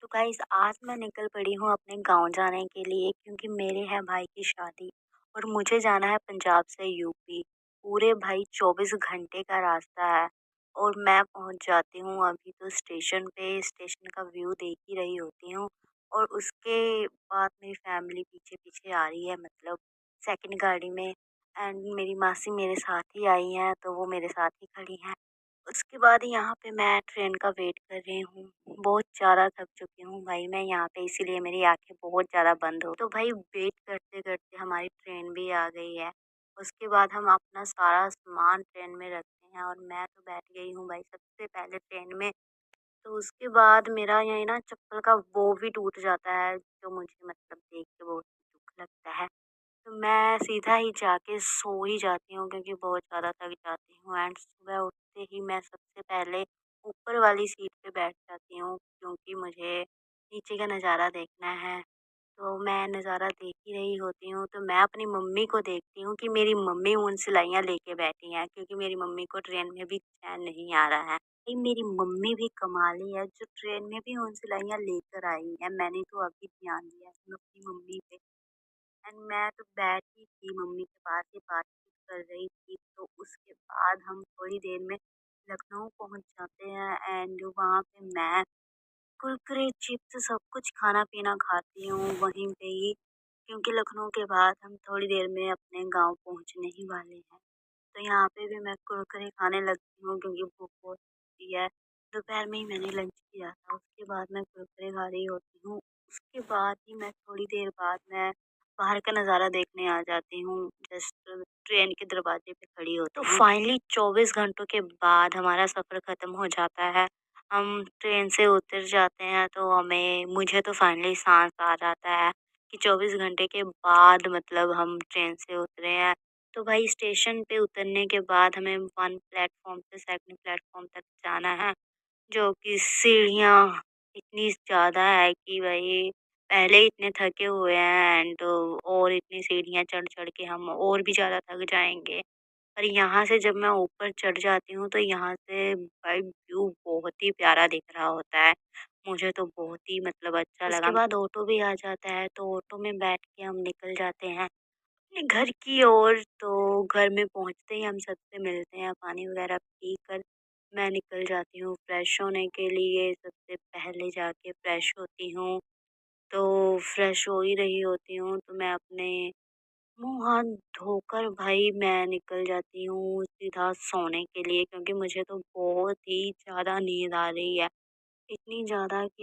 तो गाइस आज मैं निकल पड़ी हूँ अपने गाँव जाने के लिए क्योंकि मेरे है भाई की शादी और मुझे जाना है पंजाब से यूपी। पूरे भाई 24 घंटे का रास्ता है और मैं पहुँच जाती हूँ अभी तो स्टेशन पे। स्टेशन का व्यू देख ही रही होती हूँ और उसके बाद मेरी फैमिली पीछे पीछे आ रही है, मतलब सेकंड गाड़ी में। एंड मेरी मासी मेरे साथ ही आई हैं तो वो मेरे साथ ही खड़ी हैं। उसके बाद यहाँ पे मैं ट्रेन का वेट कर रही हूँ। बहुत ज़्यादा थक चुकी हूँ भाई मैं यहाँ पे, इसीलिए मेरी आँखें बहुत ज़्यादा बंद हो। तो भाई वेट करते-करते हमारी ट्रेन भी आ गई है। उसके बाद हम अपना सारा सामान ट्रेन में रखते हैं और मैं तो बैठ गई हूँ भाई सबसे पहले ट्रेन में। तो उसके बाद मेरा ये ना चप्पल का वो भी टूट जाता है, जो मुझे मतलब देख के बहुत दुःख लगता है। तो मैं सीधा ही जाके सो ही जाती हूँ क्योंकि बहुत ज़्यादा थक जाती हूँ। एंड सुबह उठते ही मैं सबसे पहले ऊपर वाली सीट पे बैठ जाती हूँ क्योंकि मुझे नीचे का नज़ारा देखना है। तो मैं नज़ारा देख ही रही होती हूँ तो मैं अपनी मम्मी को देखती हूँ कि मेरी मम्मी उन सिलाइयाँ लेके बैठी हैं क्योंकि मेरी मम्मी को ट्रेन में भी चैन नहीं आ रहा है। भाई मेरी मम्मी भी कमाली है जो ट्रेन में भी उन सिलाइयाँ लेकर आई है। मैंने तो अभी ध्यान दिया है अपनी मम्मी पे। एंड मैं तो बैठी थी मम्मी के पास ही बातचीत कर रही थी। तो उसके बाद हम थोड़ी देर में लखनऊ पहुंच जाते हैं एंड वहाँ पे मैं कुरकुरे चिप्स सब कुछ खाना पीना खाती हूँ वहीं पे ही, क्योंकि लखनऊ के बाद हम थोड़ी देर में अपने गांव पहुंचने ही वाले हैं। तो यहाँ पे भी मैं कुरकुरे खाने लगती हूँ क्योंकि भूख बहुत लगती है। दोपहर में ही मैंने लंच किया था, उसके बाद मैं कुरकुरे खा रही होती हूँ। उसके बाद ही मैं थोड़ी देर बाद मैं बाहर का नज़ारा देखने आ जाती हूँ। जस्ट ट्रेन के दरवाजे पे खड़ी होती हूँ। तो फाइनली 24 घंटों के बाद हमारा सफ़र ख़त्म हो जाता है। हम ट्रेन से उतर जाते हैं तो हमें मुझे तो फाइनली साँस आ जाता है कि 24 घंटे के बाद मतलब हम ट्रेन से उतरे हैं। तो भाई स्टेशन पे उतरने के बाद हमें 1 प्लेटफ़ॉर्म से सेकंड प्लेटफ़ॉर्म तक जाना है, जो कि सीढ़ियाँ इतनी ज़्यादा है कि भई पहले ही इतने थके हुए हैं एंड और इतनी सीढ़ियाँ चढ़-चढ़ के हम और भी ज़्यादा थक जाएँगे। और यहाँ से जब मैं ऊपर चढ़ जाती हूँ तो यहाँ से भाई व्यू बहुत ही प्यारा दिख रहा होता है। मुझे तो बहुत ही मतलब अच्छा लगा। उसके बाद ऑटो भी आ जाता है तो ऑटो में बैठ के हम निकल जाते हैं अपने घर की ओर। तो घर में पहुँचते ही हम सबसे मिलते हैं, पानी वगैरह पीकर मैं निकल जाती हूँ फ्रेश होने के लिए। सबसे पहले जाके फ्रेश होती हूँ। तो फ्रेश हो ही रही होती हूँ तो मैं अपने मुँह हाथ धोकर भाई मैं निकल जाती हूँ सीधा सोने के लिए क्योंकि मुझे तो बहुत ही ज़्यादा नींद आ रही है। इतनी ज़्यादा कि